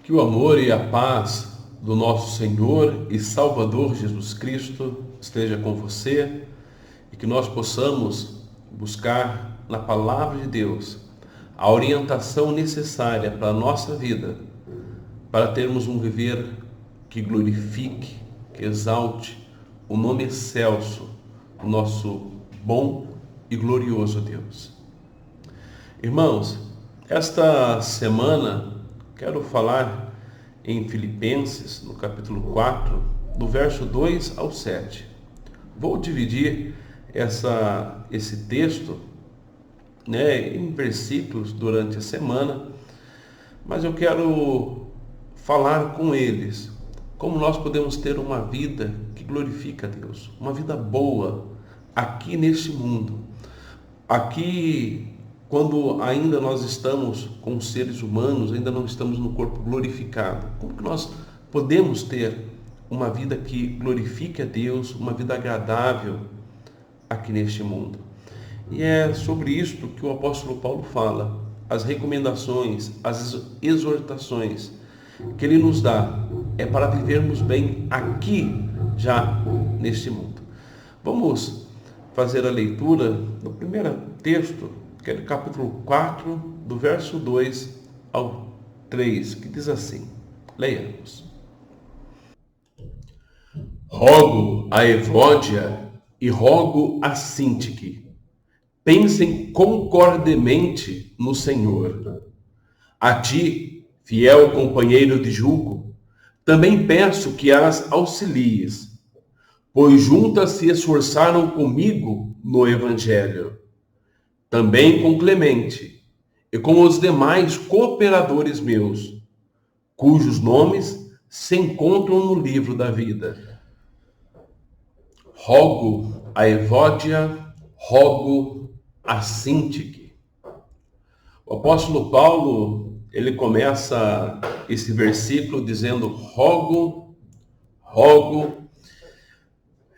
Que o amor e a paz do nosso Senhor e Salvador Jesus Cristo esteja com você e que nós possamos buscar na Palavra de Deus a orientação necessária para a nossa vida, para termos um viver que glorifique, que exalte o nome excelso do nosso bom e glorioso Deus. Irmãos, esta semana quero falar em Filipenses, no capítulo 4, do verso 2 ao 7. Vou dividir esse texto em versículos durante a semana, mas eu quero falar com eles como nós podemos ter uma vida que glorifica a Deus, uma vida boa aqui neste mundo. Aqui, quando ainda nós estamos com seres humanos, ainda não estamos no corpo glorificado, como que nós podemos ter uma vida que glorifique a Deus, uma vida agradável aqui neste mundo? E é sobre isto que o apóstolo Paulo fala, as recomendações, as exortações que ele nos dá, é para vivermos bem aqui, já neste mundo. Vamos fazer a leitura do primeiro texto, que é do capítulo 4, do verso 2 ao 3, que diz assim, leiamos. Rogo a Evódia e rogo a Sintique, pensem concordemente no Senhor. A ti, fiel companheiro de jugo, também peço que as auxilies, pois juntas se esforçaram comigo no Evangelho. Também com Clemente e com os demais cooperadores meus, cujos nomes se encontram no livro da vida. Rogo a Evódia, rogo a Sintique. O apóstolo Paulo, ele começa esse versículo dizendo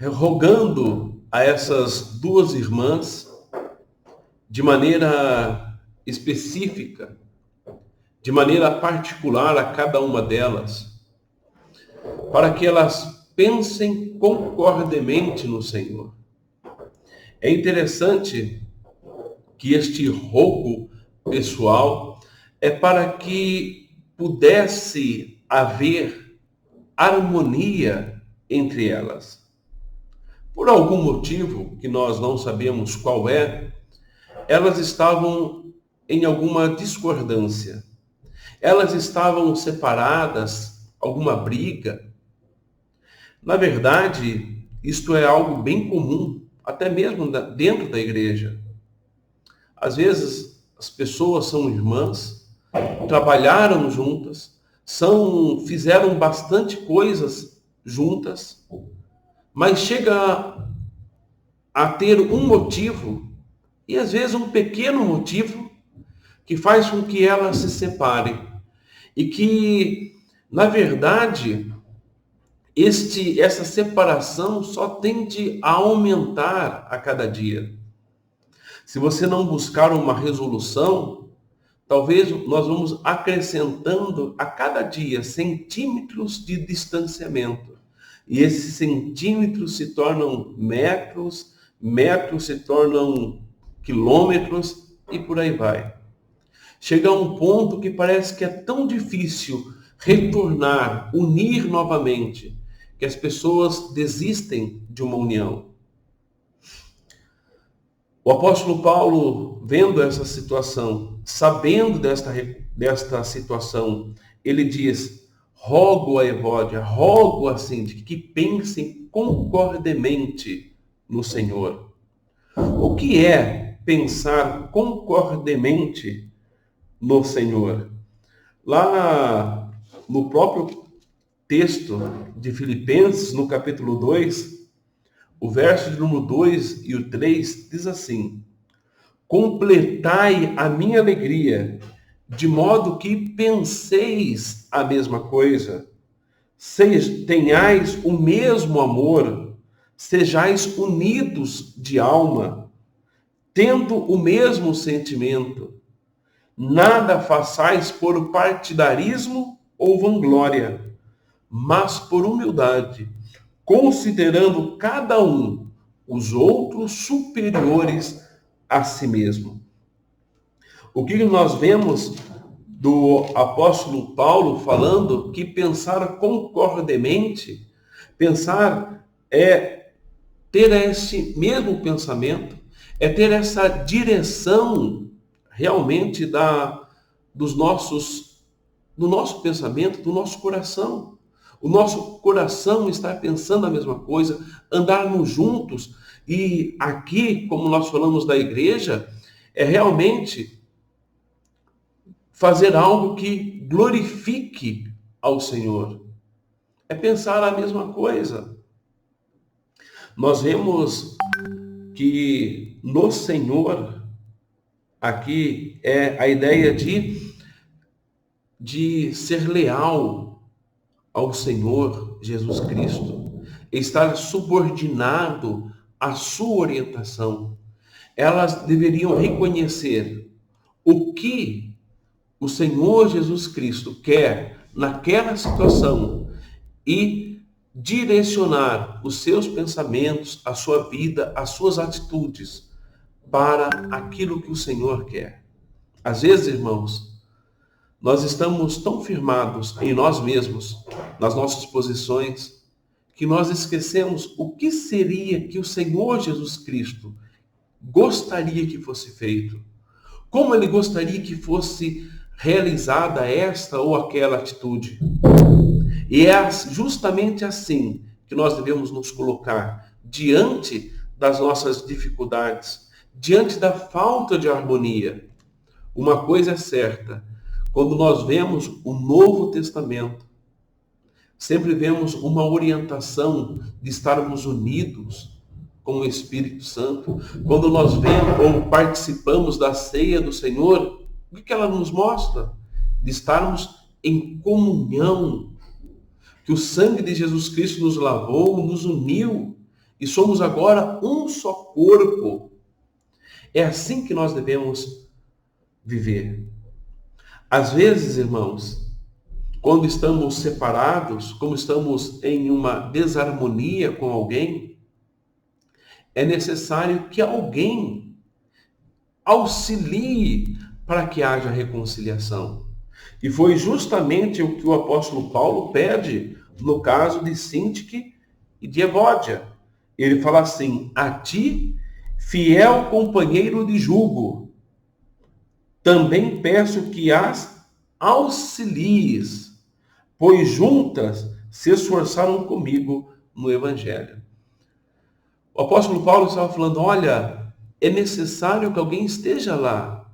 rogando a essas duas irmãs de maneira específica, de maneira particular a cada uma delas, para que elas pensem concordemente no Senhor. É interessante que este rogo pessoal é para que pudesse haver harmonia entre elas. Por algum motivo, que nós não sabemos qual é, elas estavam em alguma discordância. Elas estavam separadas, alguma briga. Na verdade, isto é algo bem comum, até mesmo dentro da igreja. Às vezes, as pessoas são irmãs, trabalharam juntas, fizeram bastante coisas juntas, mas chega a ter um motivo, e às vezes um pequeno motivo, que faz com que elas se separem. E que, na verdade, essa separação só tende a aumentar a cada dia. Se você não buscar uma resolução, talvez nós vamos acrescentando a cada dia centímetros de distanciamento. E esses centímetros se tornam metros, metros se tornam quilômetros e por aí vai. Chega a um ponto que parece que é tão difícil retornar, unir novamente, que as pessoas desistem de uma união. O apóstolo Paulo, vendo essa situação, sabendo desta situação, ele diz, rogo a Evódia, rogo a Sintique, que pensem concordemente no Senhor. O que é pensar concordemente no Senhor? Lá no próprio texto de Filipenses, no capítulo 2, o verso de número 2 e o 3 diz assim, completai a minha alegria, de modo que penseis a mesma coisa, tenhais o mesmo amor, sejais unidos de alma, tendo o mesmo sentimento. Nada façais por partidarismo ou vanglória, mas por humildade, considerando cada um os outros superiores a si mesmo. O que nós vemos do apóstolo Paulo falando que pensar concordemente, pensar é ter esse mesmo pensamento, é ter essa direção realmente do nosso pensamento, do nosso coração. O nosso coração está pensando a mesma coisa, andarmos juntos. E aqui, como nós falamos da igreja, é realmente fazer algo que glorifique ao Senhor. É pensar a mesma coisa. Nós vemos que no Senhor, aqui é a ideia de ser leal ao Senhor Jesus Cristo, estar subordinado à sua orientação. Elas deveriam reconhecer o que o Senhor Jesus Cristo quer naquela situação e direcionar os seus pensamentos, a sua vida, as suas atitudes para aquilo que o Senhor quer. Às vezes, irmãos, nós estamos tão firmados em nós mesmos, nas nossas posições, que nós esquecemos o que seria que o Senhor Jesus Cristo gostaria que fosse feito. Como ele gostaria que fosse realizada esta ou aquela atitude. E é justamente assim que nós devemos nos colocar diante das nossas dificuldades, diante da falta de harmonia. Uma coisa é certa, quando nós vemos o Novo Testamento, sempre vemos uma orientação de estarmos unidos com o Espírito Santo. Quando nós vemos ou participamos da ceia do Senhor, o que ela nos mostra? De estarmos em comunhão, que o sangue de Jesus Cristo nos lavou, nos uniu, e somos agora um só corpo. É assim que nós devemos viver. Às vezes, irmãos, quando estamos separados, como estamos em uma desarmonia com alguém, é necessário que alguém auxilie para que haja reconciliação. E foi justamente o que o apóstolo Paulo pede no caso de Síntique e de Evódia. Ele fala assim: a ti, fiel companheiro de jugo, também peço que as auxilies, pois juntas se esforçaram comigo no Evangelho. O apóstolo Paulo estava falando, olha, é necessário que alguém esteja lá,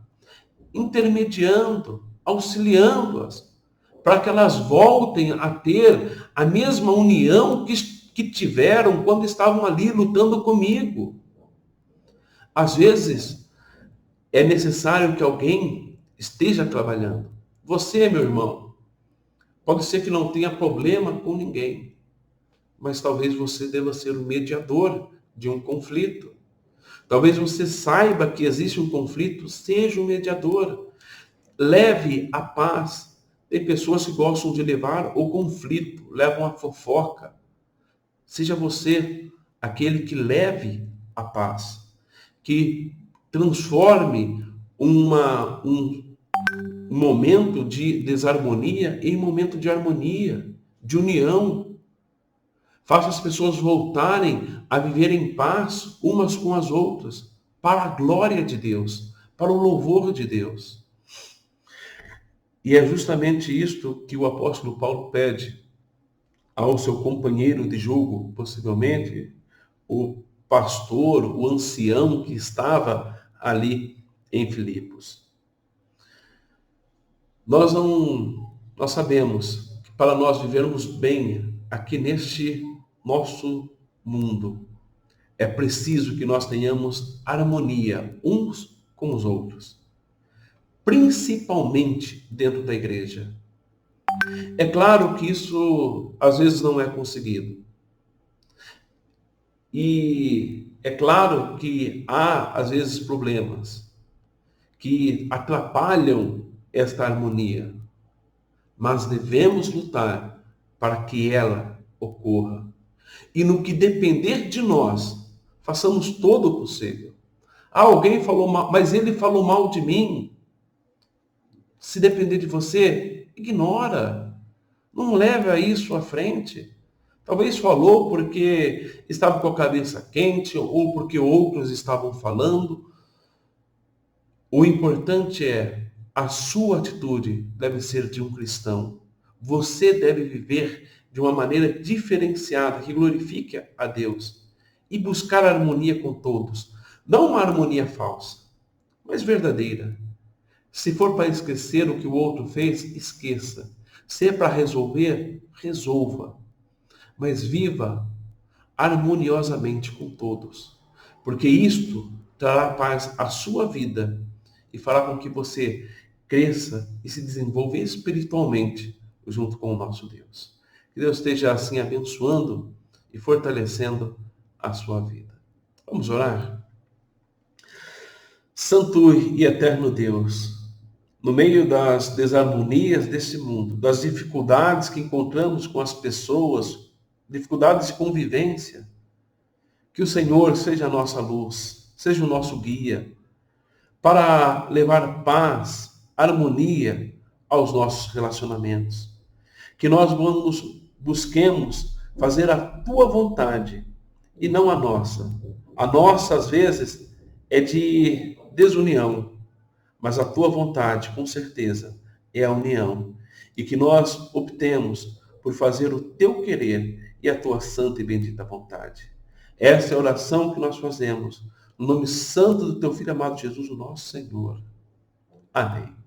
intermediando, auxiliando-as, para que elas voltem a ter a mesma união que tiveram quando estavam ali lutando comigo. Às vezes, é necessário que alguém esteja trabalhando. Você, meu irmão, pode ser que não tenha problema com ninguém, mas talvez você deva ser o mediador de um conflito. Talvez você saiba que existe um conflito, seja o mediador. Leve a paz. Tem pessoas que gostam de levar o conflito, levam a fofoca. Seja você aquele que leve a paz, que transforme um momento de desarmonia em momento de harmonia, de união. Faça as pessoas voltarem a viver em paz umas com as outras, para a glória de Deus, para o louvor de Deus. E é justamente isto que o apóstolo Paulo pede ao seu companheiro de jugo, possivelmente o pastor, o ancião que estava ali em Filipos. Nós sabemos que para nós vivermos bem aqui neste nosso mundo, é preciso que nós tenhamos harmonia uns com os outros, principalmente dentro da igreja. É claro que isso às vezes não é conseguido. E é claro que há às vezes problemas que atrapalham esta harmonia. mas devemos lutar para que ela ocorra. E no que depender de nós, façamos todo o possível. Ah, alguém falou mal, mas ele falou mal de mim. Se depender de você, ignora. Não leve a isso à frente. Talvez falou porque estava com a cabeça quente ou porque outros estavam falando. O importante é a sua atitude deve ser de um cristão. Você deve viver de uma maneira diferenciada que glorifique a Deus e buscar harmonia com todos. Não uma harmonia falsa, mas verdadeira. Se for para esquecer o que o outro fez, esqueça. Se é para resolver, resolva. Mas viva harmoniosamente com todos. Porque isto trará paz à sua vida e fará com que você cresça e se desenvolva espiritualmente junto com o nosso Deus. Que Deus esteja assim abençoando e fortalecendo a sua vida. Vamos orar? Santo e eterno Deus, no meio das desarmonias desse mundo, das dificuldades que encontramos com as pessoas, dificuldades de convivência, que o Senhor seja a nossa luz, seja o nosso guia, para levar paz, harmonia aos nossos relacionamentos. Que nós busquemos fazer a tua vontade e não a nossa. A nossa, às vezes, é de desunião, mas a tua vontade, com certeza, é a união. E que nós optemos por fazer o teu querer e a tua santa e bendita vontade. Essa é a oração que nós fazemos, no nome santo do teu Filho amado Jesus, o nosso Senhor. Amém.